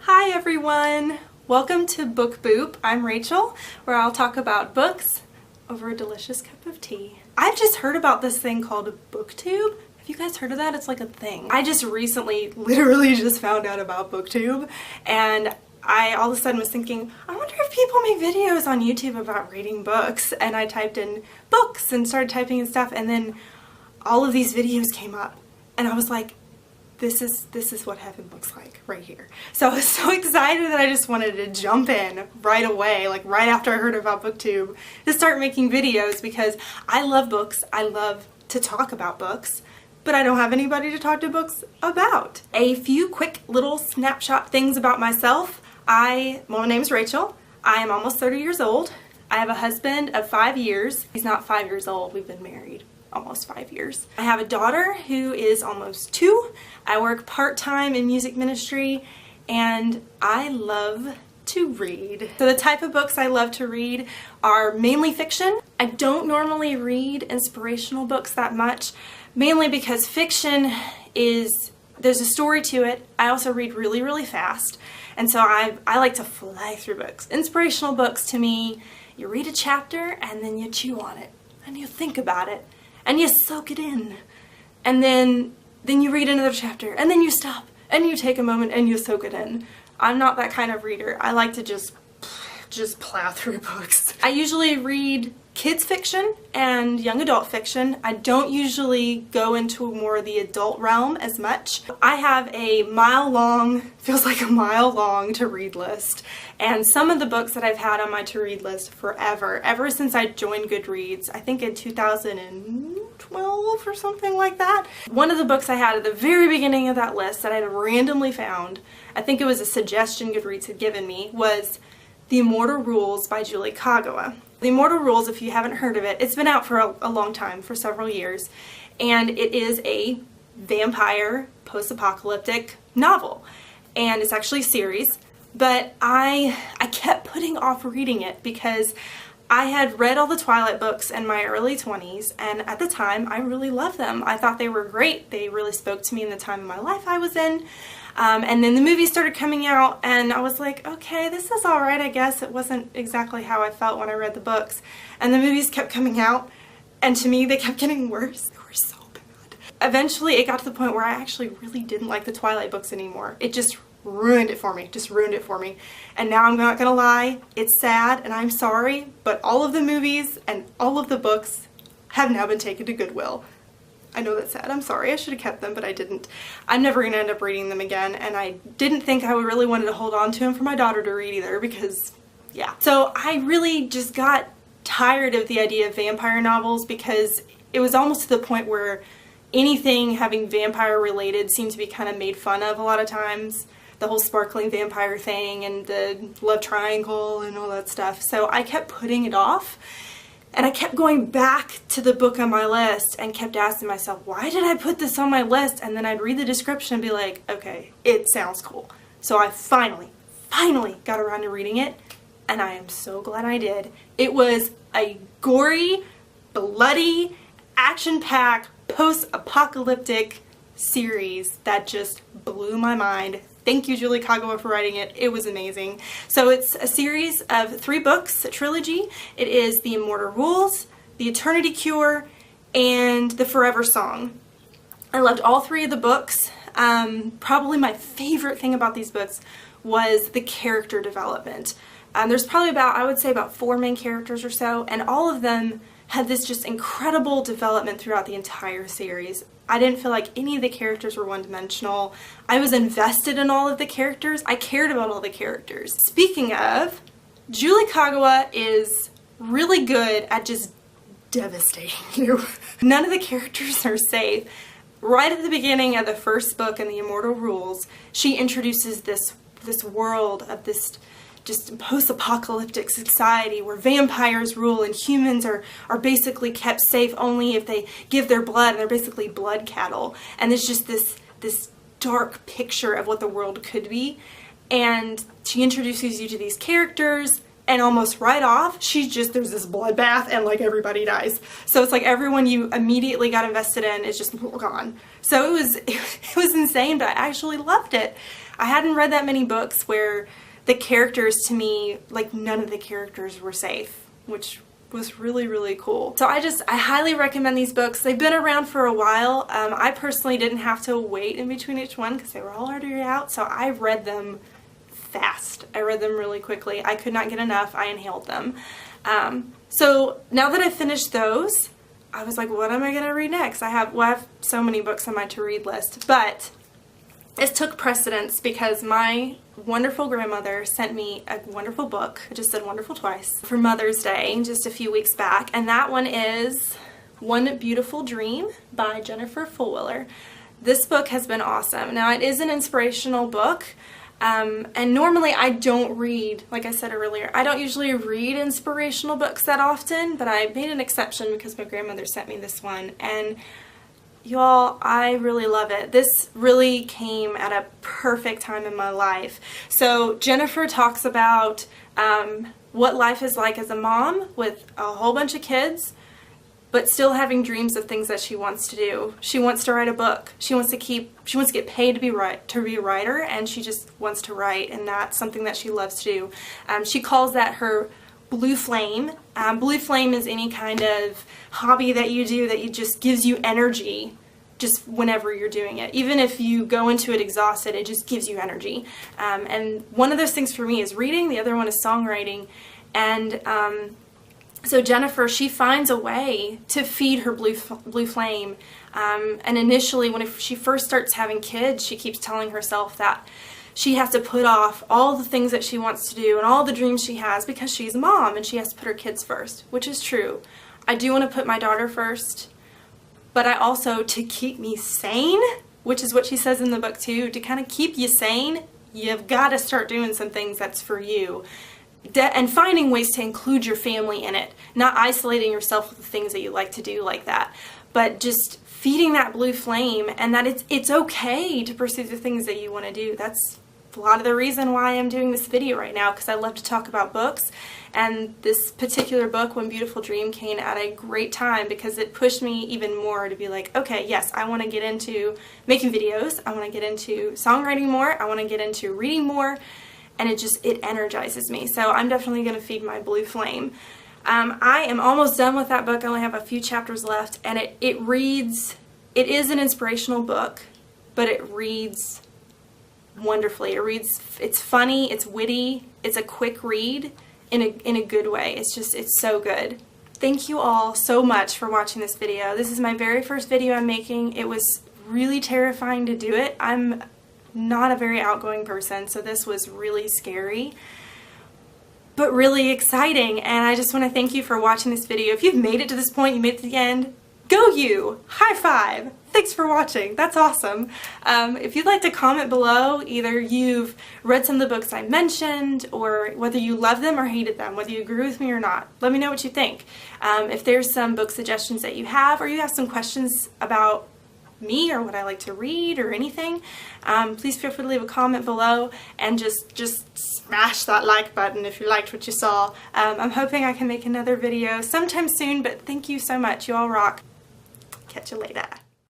Hi everyone! Welcome to Book Boop. I'm Rachel, where I'll talk about books over a delicious cup of tea. I've just heard about this thing called BookTube. Have you guys heard of that? It's like a thing. I just recently, literally just found out about BookTube, and I all of a sudden was thinking, I wonder if people make videos on YouTube about reading books, and I typed in books and started typing in stuff, and then all of these videos came up, and I was like, this is what heaven looks like right here. So I was so excited that I just wanted to jump in right away, like right after I heard about BookTube, to start making videos because I love books. I love to talk about books, but I don't have anybody to talk to books about. A few quick little snapshot things about myself. My name is Rachel. I am almost 30 years old. I have a husband of 5 years. He's not 5 years old. We've been married almost 5 years. I have a daughter who is almost 2. I work part-time in music ministry, and I love to read. So the type of books I love to read are mainly fiction. I don't normally read inspirational books that much, mainly because fiction there's a story to it. I also read really, really fast, and so I like to fly through books. Inspirational books to me, you read a chapter and then you chew on it, and you think about it, and you soak it in, and then you read another chapter, and then you stop, and you take a moment, and you soak it in. I'm not that kind of reader. I like to just plow through books. I usually read kids fiction and young adult fiction. I don't usually go into more of the adult realm as much. I have a feels like a mile long to read list, and some of the books that I've had on my to read list forever, ever since I joined Goodreads, I think in 2012 or something like that. One of the books I had at the very beginning of that list that I had randomly found, I think it was a suggestion Goodreads had given me, was The Immortal by Julie Kagawa. The Immortal, if you haven't heard of it, it's been out for a long time, for several years, and it is a vampire post-apocalyptic novel, and it's actually a series, but I kept putting off reading it because I had read all the Twilight books in my early 20s, and at the time I really loved them. I thought they were great. They really spoke to me in the time of my life I was in. And then the movies started coming out, and I was like, okay, this is alright, I guess. It wasn't exactly how I felt when I read the books. And the movies kept coming out, and to me, they kept getting worse. They were so bad. Eventually, it got to the point where I actually really didn't like the Twilight books anymore. It just ruined it for me. And now I'm not gonna lie, it's sad, and I'm sorry, but all of the movies and all of the books have now been taken to Goodwill. I know that's sad. I'm sorry. I should have kept them, but I didn't. I'm never going to end up reading them again, and I didn't think I really wanted to hold on to them for my daughter to read either because, yeah. So I really just got tired of the idea of vampire novels because it was almost to the point where anything having vampire related seemed to be kind of made fun of a lot of times. The whole sparkling vampire thing and the love triangle and all that stuff. So I kept putting it off. And I kept going back to the book on my list and kept asking myself, why did I put this on my list? And then I'd read the description and be like, okay, it sounds cool. So I finally got around to reading it, and I am so glad I did. It was a gory, bloody, action-packed, post-apocalyptic series that just blew my mind. Thank you, Julie Kagawa, for writing it. It was amazing. So it's a series of 3 books, a trilogy. It is The Immortal, The Eternity Cure, and The Forever Song. I loved all 3 of the books. Probably my favorite thing about these books was the character development. There's probably I would say about 4 main characters or so, and all of them had this just incredible development throughout the entire series. I didn't feel like any of the characters were one-dimensional. I was invested in all of the characters. I cared about all the characters. Speaking of, Julie Kagawa is really good at just devastating you. None of the characters are safe. Right at the beginning of the first book in The Immortal, she introduces this world of this just post-apocalyptic society where vampires rule and humans are basically kept safe only if they give their blood, and they're basically blood cattle. And there's just this dark picture of what the world could be. And she introduces you to these characters, and almost right off, there's this bloodbath and like everybody dies. So it's like everyone you immediately got invested in is just gone. So it was insane, but I actually loved it. I hadn't read that many books where the characters, to me, like none of the characters were safe, which was really, really cool. So I highly recommend these books. They've been around for a while. I personally didn't have to wait in between each one because they were all already out, so I read them fast. I read them really quickly. I could not get enough. I inhaled them. So now that I've finished those, I was like, what am I going to read next? I have so many books on my to-read list, but it took precedence because my wonderful grandmother sent me a wonderful book. I just said wonderful twice, for Mother's Day just a few weeks back, and that one is One Beautiful Dream by Jennifer Fulwiler. This book has been awesome. Now, it is an inspirational book, and normally I don't read, like I said earlier, I don't usually read inspirational books that often, but I made an exception because my grandmother sent me this one, and y'all, I really love it. This really came at a perfect time in my life. So Jennifer talks about what life is like as a mom with a whole bunch of kids, but still having dreams of things that she wants to do. She wants to write a book. She wants to get paid to be a writer, and she just wants to write, and that's something that she loves to do. She calls that her blue flame. Blue flame is any kind of hobby that you do that just gives you energy just whenever you're doing it. Even if you go into it exhausted, it just gives you energy. And one of those things for me is reading, the other one is songwriting. And so Jennifer, she finds a way to feed her blue flame. And initially, when she first starts having kids, she keeps telling herself that she has to put off all the things that she wants to do and all the dreams she has because she's a mom and she has to put her kids first, which is true. I do want to put my daughter first, but I also, to keep me sane, which is what she says in the book too, to kind of keep you sane, you've got to start doing some things that's for you. And finding ways to include your family in it, not isolating yourself with the things that you like to do like that, but just feeding that blue flame, and that it's okay to pursue the things that you want to do. That's a lot of the reason why I'm doing this video right now, because I love to talk about books, and this particular book, One Beautiful Dream, came at a great time because it pushed me even more to be like, okay, yes, I want to get into making videos, I want to get into songwriting more, I want to get into reading more, and it energizes me. So I'm definitely going to feed my blue flame. I am almost done with that book. I only have a few chapters left, and it is an inspirational book, but it reads wonderfully. It's funny, it's witty, it's a quick read in a good way. It's so good. Thank you all so much for watching this video. This is my very first video I'm making. It was really terrifying to do it. I'm not a very outgoing person, so this was really scary, but really exciting, and I just want to thank you for watching this video. If you've made it to this point, you made it to the end, go you! High five! Thanks for watching. That's awesome. If you'd like to comment below, either you've read some of the books I mentioned, or whether you love them or hated them, whether you agree with me or not, let me know what you think. If there's some book suggestions that you have, or you have some questions about me or what I like to read or anything, please feel free to leave a comment below, and just smash that like button if you liked what you saw. I'm hoping I can make another video sometime soon, but thank you so much. You all rock. Catch you later.